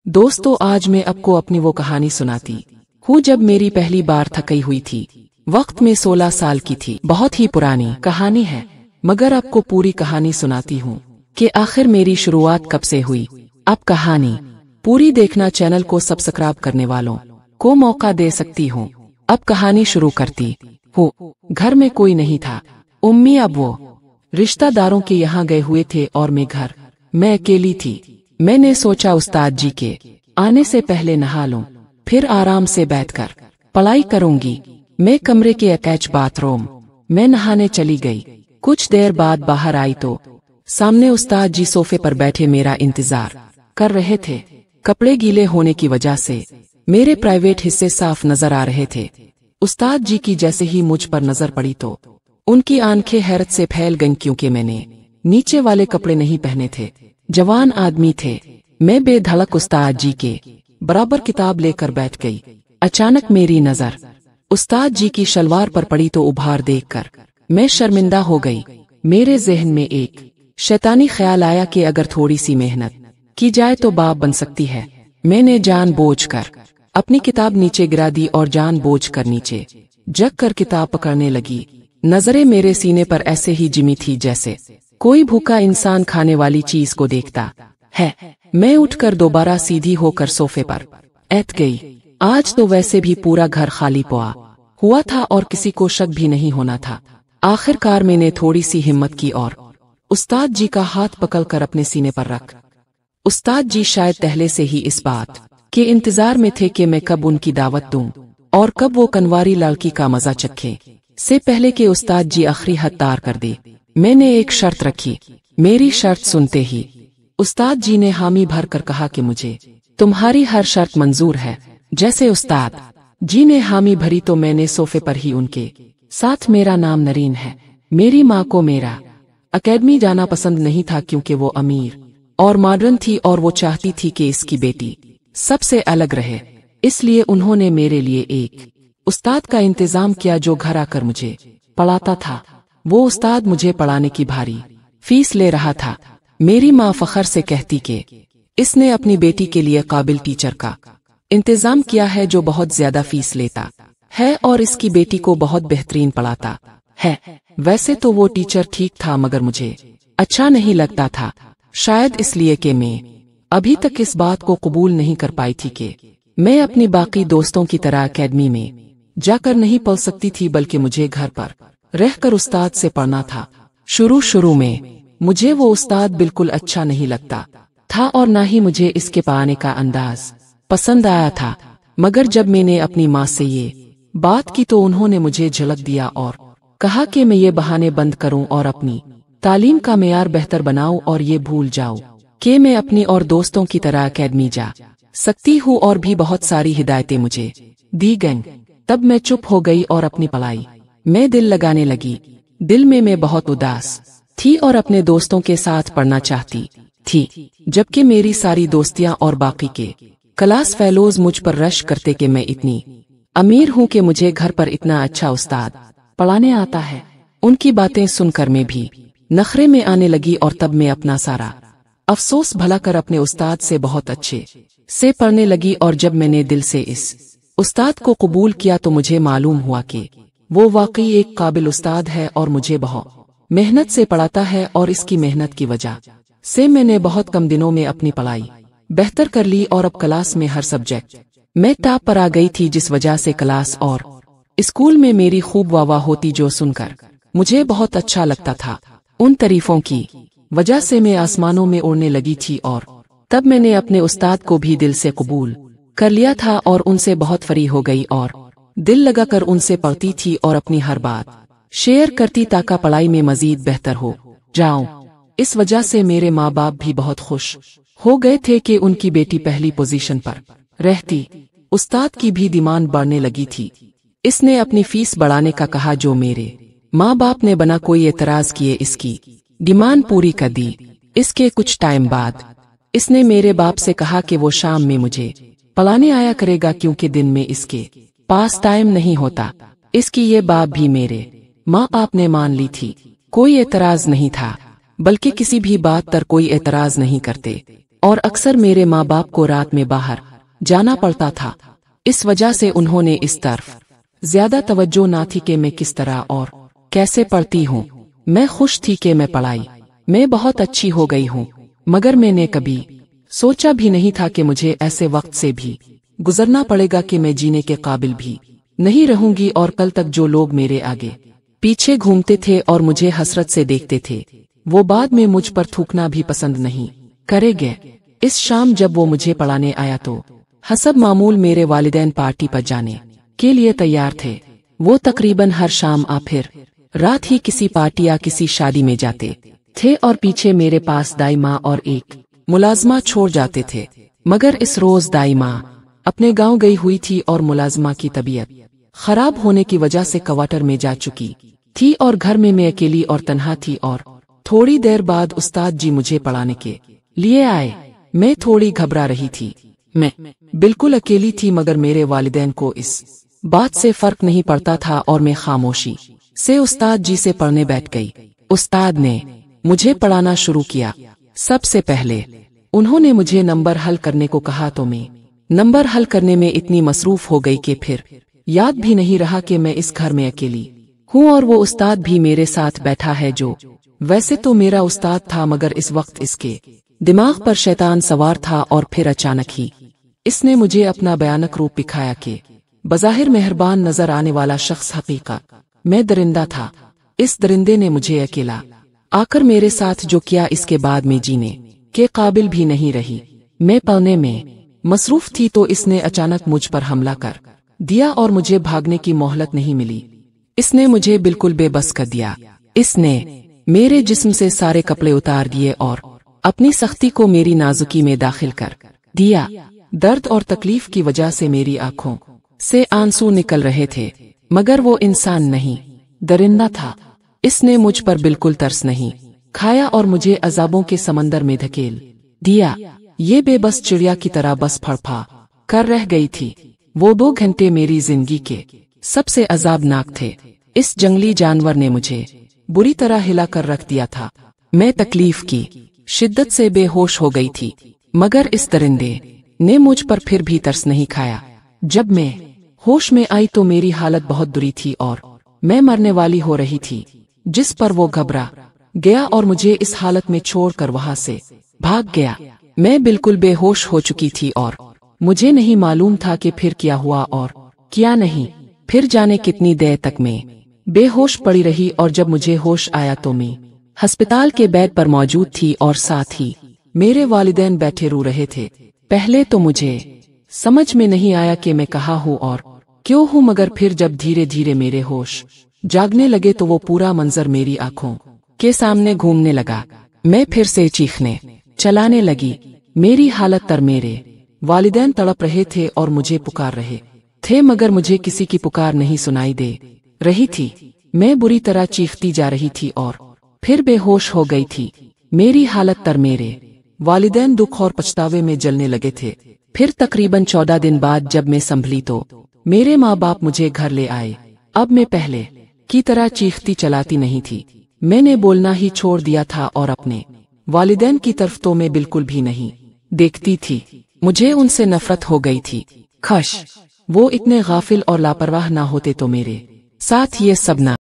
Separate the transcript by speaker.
Speaker 1: दोस्तों, आज मैं आपको अपनी वो कहानी सुनाती हूँ जब मेरी पहली बार थकी हुई थी। वक्त में 16 साल की थी। बहुत ही पुरानी कहानी है, मगर आपको पूरी कहानी सुनाती हूँ कि आखिर मेरी शुरुआत कब से हुई। अब कहानी पूरी देखना, चैनल को सब्सक्राइब करने वालों को मौका दे सकती हूँ। अब कहानी शुरू करती हूँ। घर में कोई नहीं था। उम्मी अब वो रिश्तेदारों के यहाँ गए हुए थे और मैं अकेली थी। मैंने सोचा उस्ताद जी के आने से पहले नहा लूं, फिर आराम से बैठकर पढ़ाई करूंगी। मैं कमरे के अटैच बाथरूम में नहाने चली गई। कुछ देर बाद बाहर आई तो सामने उस्ताद जी सोफे पर बैठे मेरा इंतजार कर रहे थे। कपड़े गीले होने की वजह से मेरे प्राइवेट हिस्से साफ नजर आ रहे थे। उस्ताद जी की जैसे ही मुझ पर नजर पड़ी तो उनकी आंखें हैरत से फैल गईं, क्योंकि मैंने नीचे वाले कपड़े नहीं पहने थे। जवान आदमी थे। मैं बेधड़क उस्ताद जी के बराबर किताब लेकर बैठ गई। अचानक मेरी नजर उस्ताद जी की शलवार पर पड़ी तो उभार देखकर मैं शर्मिंदा हो गई। मेरे जहन में एक शैतानी ख्याल आया कि अगर थोड़ी सी मेहनत की जाए तो बाप बन सकती है। मैंने जानबूझकर अपनी किताब नीचे गिरा दी और जानबूझकर नीचे झुक कर किताब पकड़ने लगी। नजरें मेरे सीने पर ऐसे ही जिमी थी जैसे कोई भूखा इंसान खाने वाली चीज को देखता है। मैं उठकर दोबारा सीधी होकर सोफे पर बैठ गई। आज तो वैसे भी पूरा घर खाली पड़ा हुआ था और किसी को शक भी नहीं होना था। आखिरकार मैंने थोड़ी सी हिम्मत की और उस्ताद जी का हाथ पकड़कर अपने सीने पर रख। उस्ताद जी शायद पहले से ही इस बात के इंतजार में थे कि मैं कब उनकी दावत दूं और कब वो कनवारी लड़की का मजा चखे, से पहले कि उस्ताद जी आखिरी हद पार कर दे। मैंने एक शर्त रखी। मेरी शर्त सुनते ही उस्ताद जी ने हामी भर कर कहा कि मुझे तुम्हारी हर शर्त मंजूर है। जैसे उस्ताद जी ने हामी भरी तो मैंने सोफे पर ही उनके साथ, मेरा नाम नरीन है। मेरी माँ को मेरा अकेडमी जाना पसंद नहीं था, क्योंकि वो अमीर और मॉडर्न थी और वो चाहती थी कि इसकी बेटी सबसे अलग रहे। इसलिए उन्होंने मेरे लिए एक उस्ताद का इंतजाम किया जो घर आकर मुझे पढ़ाता था। वो उस्ताद मुझे पढ़ाने की भारी फीस ले रहा था। मेरी माँ फखर से कहती कि इसने अपनी बेटी के लिए काबिल टीचर का इंतजाम किया है जो बहुत ज्यादा फीस लेता है और इसकी बेटी को बहुत बेहतरीन पढ़ाता है। वैसे तो वो टीचर ठीक था, मगर मुझे अच्छा नहीं लगता था। शायद इसलिए कि मैं अभी तक इस बात को कबूल नहीं कर पाई थी कि मैं अपनी बाकी दोस्तों की तरह अकेडमी में जाकर नहीं पढ़ सकती थी, बल्कि मुझे घर पर रहकर उस्ताद से पढ़ना था। शुरू में मुझे वो उस्ताद बिल्कुल अच्छा नहीं लगता था और ना ही मुझे इसके पढ़ाने का अंदाज पसंद आया था। मगर जब मैंने अपनी माँ से ये बात की तो उन्होंने मुझे झलक दिया और कहा कि मैं ये बहाने बंद करूं और अपनी तालीम का मेयार बेहतर बनाऊं और ये भूल जाऊं कि मैं अपनी और दोस्तों की तरह अकेडमी जा सकती हूँ। और भी बहुत सारी हिदायतें मुझे दी गईं। तब मैं चुप हो गई और अपनी पढ़ाई में दिल लगाने लगी। दिल में मैं बहुत उदास थी और अपने दोस्तों के साथ पढ़ना चाहती थी, जबकि मेरी सारी दोस्तियां और बाकी के क्लास फेलोज मुझ पर रश करते कि मैं इतनी अमीर हूं कि मुझे घर पर इतना अच्छा उस्ताद पढ़ाने आता है। उनकी बातें सुनकर मैं भी नखरे में आने लगी और तब मैं अपना सारा अफसोस भला कर अपने उस्ताद से बहुत अच्छे से पढ़ने लगी। और जब मैंने दिल से इस उस्ताद को कबूल किया तो मुझे मालूम हुआ कि वो वाकई एक काबिल उस्ताद है और मुझे बहुत मेहनत से पढ़ाता है। और इसकी मेहनत की वजह से मैंने बहुत कम दिनों में अपनी पढ़ाई बेहतर कर ली और अब क्लास में हर सब्जेक्ट मैं टॉप पर आ गई थी, जिस वजह से क्लास और स्कूल में मेरी खूब वाह होती, जो सुनकर मुझे बहुत अच्छा लगता था। उन तारीफों की वजह से मैं आसमानों में उड़ने लगी थी और तब मैंने अपने उस्ताद को भी दिल से कबूल कर लिया था और उनसे बहुत फ्री हो गई और दिल लगाकर उनसे पढ़ती थी और अपनी हर बात शेयर करती ताकि पढ़ाई में मजीद बेहतर हो जाऊं। इस वजह से मेरे माँ बाप भी बहुत खुश हो गए थे कि उनकी बेटी पहली पोजीशन पर रहती। उस्ताद की भी डिमांड बढ़ने लगी थी। इसने अपनी फीस बढ़ाने का कहा, जो मेरे माँ बाप ने बिना कोई एतराज किए इसकी डिमांड पूरी कर दी। इसके कुछ टाइम बाद इसने मेरे बाप से कहा कि वो शाम में मुझे पढ़ाने आया करेगा, क्योंकि दिन में इसके पास टाइम नहीं होता। इसकी ये बात भी मेरे माँ बाप ने मान ली थी। कोई एतराज नहीं था, बल्कि किसी भी बात पर कोई एतराज नहीं करते और अक्सर मेरे माँ बाप को रात में बाहर जाना पड़ता था। इस वजह से उन्होंने इस तरफ ज्यादा तवज्जो ना थी कि मैं किस तरह और कैसे पढ़ती हूँ। मैं खुश थी कि मैं पढ़ाई में बहुत अच्छी हो गई हूँ, मगर मैंने कभी सोचा भी नहीं था कि मुझे ऐसे वक्त से भी गुजरना पड़ेगा कि मैं जीने के काबिल भी नहीं रहूंगी। और कल तक जो लोग मेरे आगे पीछे घूमते थे और मुझे हसरत से देखते थे, वो बाद में मुझ पर थूकना भी पसंद नहीं करेंगे। इस शाम जब वो मुझे पढ़ाने आया तो हसब मामूल मेरे वालिदैन पार्टी पर जाने के लिए तैयार थे। वो तकरीबन हर शाम फिर रात ही किसी पार्टी या किसी शादी में जाते थे और पीछे मेरे पास दाई माँ और एक मुलाजमा छोड़ जाते थे। मगर इस रोज दाई माँ अपने गांव गई हुई थी और मुलाजमा की तबीयत खराब होने की वजह से क्वार्टर में जा चुकी थी और घर में मैं अकेली और तन्हा थी। और थोड़ी देर बाद उस्ताद जी मुझे पढ़ाने के लिए आए। मैं थोड़ी घबरा रही थी, मैं बिल्कुल अकेली थी, मगर मेरे वालिदैन को इस बात से फर्क नहीं पड़ता था और मैं खामोशी से उस्ताद जी से पढ़ने बैठ गई। उस्ताद ने मुझे पढ़ाना शुरू किया। सबसे पहले उन्होंने मुझे नंबर हल करने को कहा तो मैं नंबर हल करने में इतनी मसरूफ हो गई कि फिर याद भी नहीं रहा कि मैं इस घर में अकेली हूँ और वो उस्ताद भी मेरे साथ बैठा है, जो वैसे तो मेरा उस्ताद था, मगर इस वक्त इसके दिमाग पर शैतान सवार था। और फिर अचानक ही इसने मुझे अपना भयानक रूप दिखाया कि बज़ाहिर मेहरबान नजर आने वाला शख्स हकीकत में दरिंदा था। इस दरिंदे ने मुझे अकेला आकर मेरे साथ जो किया, इसके बाद में जीने के काबिल भी नहीं रही। मैं पढ़ने में मसरूफ थी तो इसने अचानक मुझ पर हमला कर दिया और मुझे भागने की मोहलत नहीं मिली। इसने मुझे बिल्कुल बेबस कर दिया। इसने मेरे जिस्म से सारे कपड़े उतार दिए और अपनी सख्ती को मेरी नाजुकी में दाखिल कर दिया। दर्द और तकलीफ की वजह से मेरी आंखों से आंसू निकल रहे थे, मगर वो इंसान नहीं, दरिंदा था। इसने मुझ पर बिल्कुल तरस नहीं खाया और मुझे अजाबों के समंदर में धकेल दिया। ये बेबस चिड़िया की तरह बस फड़फा कर रह गई थी। वो 2 घंटे मेरी जिंदगी के सबसे अजाबनाक थे। इस जंगली जानवर ने मुझे बुरी तरह हिला कर रख दिया था। मैं तकलीफ की शिद्दत से बेहोश हो गई थी, मगर इस दरिंदे ने मुझ पर फिर भी तरस नहीं खाया। जब मैं होश में आई तो मेरी हालत बहुत बुरी थी और मैं मरने वाली हो रही थी, जिस पर वो घबरा गया और मुझे इस हालत में छोड़कर वहां से भाग गया। मैं बिल्कुल बेहोश हो चुकी थी और मुझे नहीं मालूम था कि फिर क्या हुआ और क्या नहीं। फिर जाने कितनी देर तक मैं बेहोश पड़ी रही और जब मुझे होश आया तो मैं अस्पताल के बेड पर मौजूद थी और साथ ही मेरे वालिदैन बैठे रो रहे थे। पहले तो मुझे समझ में नहीं आया कि मैं कहाँ हूँ और क्यों हूँ, मगर फिर जब धीरे धीरे मेरे होश जागने लगे तो वो पूरा मंजर मेरी आंखों के सामने घूमने लगा। मैं फिर से चीखने चलाने लगी। मेरी हालत तर मेरे वालिदैन तड़प रहे थे और मुझे पुकार रहे थे, मगर मुझे किसी की पुकार नहीं सुनाई दे रही थी। मैं बुरी तरह चीखती जा रही थी और फिर बेहोश हो गई थी। मेरी हालत तर मेरे वालिदैन दुख और पछतावे में जलने लगे थे। फिर तकरीबन 14 दिन बाद जब मैं संभली तो मेरे माँ बाप मुझे घर ले आए। अब मैं पहले की तरह चीखती चलाती नहीं थी। मैंने बोलना ही छोड़ दिया था और अपने वालिदैन की तरफ तो मैं बिल्कुल भी नहीं देखती थी। मुझे उनसे नफरत हो गई थी। खश वो इतने गाफिल और लापरवाह ना होते तो मेरे साथ ये सब ना